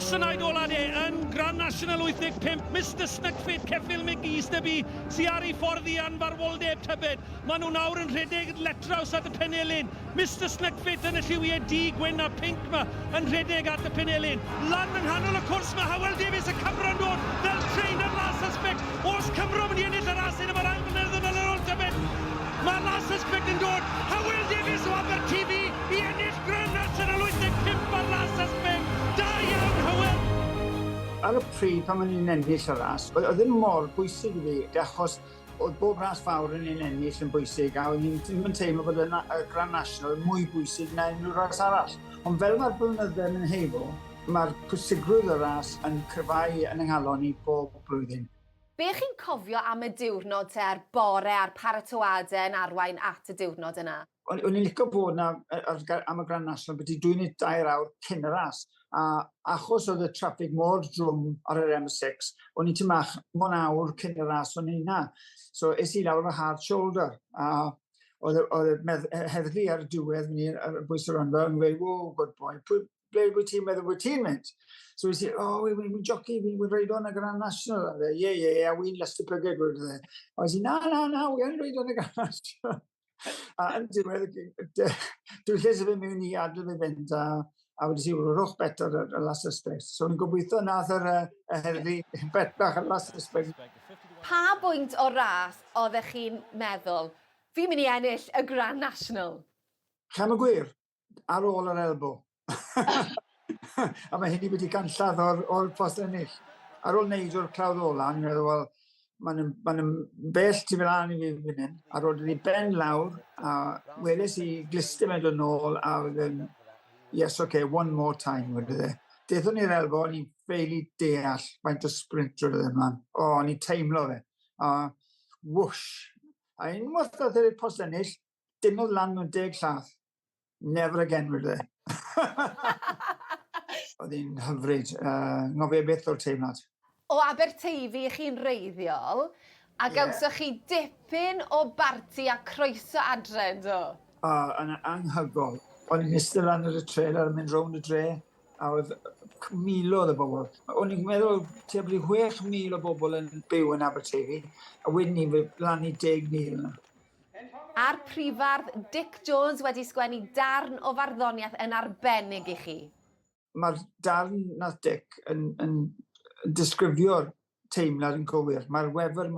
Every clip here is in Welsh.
gwasanaid ola de yn Grand National 85, Mr Snuckfit Ceffil McGee Stubby sy'n ar ei ffordd i anfarwoldeb tybed. Maen nhw nawr yn rhedeg letraws at y penelyn. Mr Snuckfit yn y lliwiau D, gwyn a pink ma yn rhedeg at y penelyn. Lan yn hanol y cwrs mae Hywel Davies y Cymru'n dod fel trainer last suspect. Os Cymru mynd i ennill yr asyn yma'r anghymunedol yn yr ôl tybed. Mae last suspect yn dod. Hywel Davies o Aberteifi i ennill Grand National 85 ar last suspect. Da iawn, Hywel! Ar y pryd pan ma'n i'n ennill y ras, oedd yn mor bwysig i fi, achos oedd bob ras fawr yn un ennill yn bwysig, a oedd ni'n teimlo bod y Grand National yn mwy bwysig na unrhyw ras arall. Ond fel mae'r blynyddoedd yn heibl, mae'r pwysigrwydd y ras yn cryfau yn ynghalon i bob blwyddyn. Be chi'n cofio am y diwrnod te'r bore a'r paratoadau yn arwain at y diwrnod yna? O'n i'n licio bod na am y Grand National beth i 2 neu 2 awr cyn y ras. A achos oedd y traffig mor drwm ar yr M6, o'n i'n tymach mon awr cyn y ras o'n i'n na. So es i lawr y hard shoulder. A oedd y heddlu ar y diwedd ar y bwys o'r rhywbeth yn gweud, "Whoa, good boy, ble wyt ti'n meddwl wyt ti'n mynd?" So we said, "Oh, we'n jockey, we'n reid on y Grand National." Yeah, we'n Leicester Pygyd, gwrdd e. I was like, "No, we'n reid on y Grand National." A yn diwedd, dwi'n lle sef mewn i adl fe fynd, a wedi si rwch bet ar y last suspect. So ni'n gobeithio nath yr heddlu bet bach ar last suspect. Pa bwynt o ras oeddech chi'n meddwl, fi'n mynd i ennill y Grand National? Cham y gwir, ar ôl yr elbo. A mae hynny wedi ganlladd o'r post ennill. Ar ôl neud o'r clawdd ola, ni'n meddwl, wel, ma'n bell ti fel an i fi fan hyn. A roedd wedi ben lawr, a weles i glister mewn yn ôl, a oedd yn, yes, okay, one more time, wedi dde. Dethon ni'r elbo, ni'n ffeili deall faint o sprint roedd e ymlaen. O, ni'n teimlo fe. A whoosh. A unwaith oedd e'r post ennill, dim oedd lan mewn 10 llath. Never again, wedi dde. Oedd hi'n hyfryd. Ngofio beth o'r teimlad. O Aberteifi chi'n reiddiol, a gawsoch chi dipyn o barti a croeso adre, do? Yn anghygol. O'n i'n eistedd lan ar y trailer yn mynd rownd y dre, a oedd miloedd o bobl. O'n i'n meddwl tua 6,000 o bobl yn byw yn Aberteifi, a wedyn ni'n lan i 10,000 yna. A'r prifardd Dic Jones wedi sgwennu darn o farddoniaeth yn arbennig i chi. Mae'r darn nath Dic yn disgrifio'r teimlad yn cywir. Mae'r wefr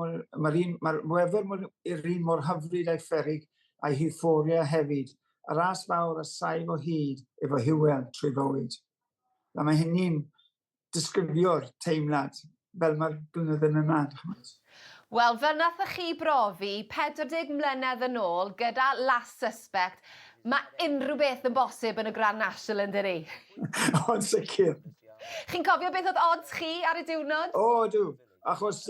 i'r un mor hyfryd a'i pherig a'i hyphoria hefyd. Y ras fawr a saif o hyd efo Hywel trwy fywyd. A mae hynny'n disgrifio'r teimlad fel mae'r blynyddoedd yn ymlaen. Wel, fel nathach chi brofi 40 mlynedd yn ôl gyda last suspect, mae unrhyw beth yn bosib yn y Grand National yn dydi? O'n sicr. Chi'n cofio beth oedd odds chi ar y diwrnod? O, dw. Achos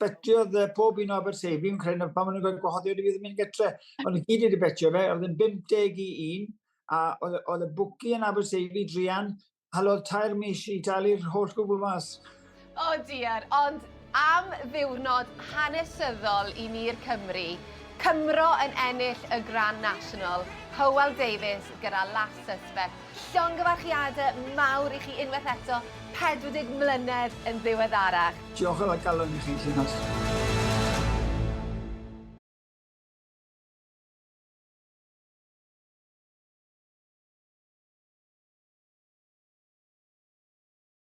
betiodd pob un o Aberteifi yn creu, pan maen nhw'n gweud gwahoddiad i fi ddim yn gytre. Ond i gyd wedi betio fe, oedd yn 50 i 1, a oedd y bwci yn Aberteifi drian, halodd 2 mis i talu'r holl gwbl mas. O diar, ond am ddiwrnod hanesyddol i ni'r Cymru, Cymro yn ennill y Grand National, Hywel Davies gyda last suspect. Llongyfarchiadau mawr i chi unwaith eto, 40 mlynedd yn ddiweddarach. Diolch o galon i chi, Llynas.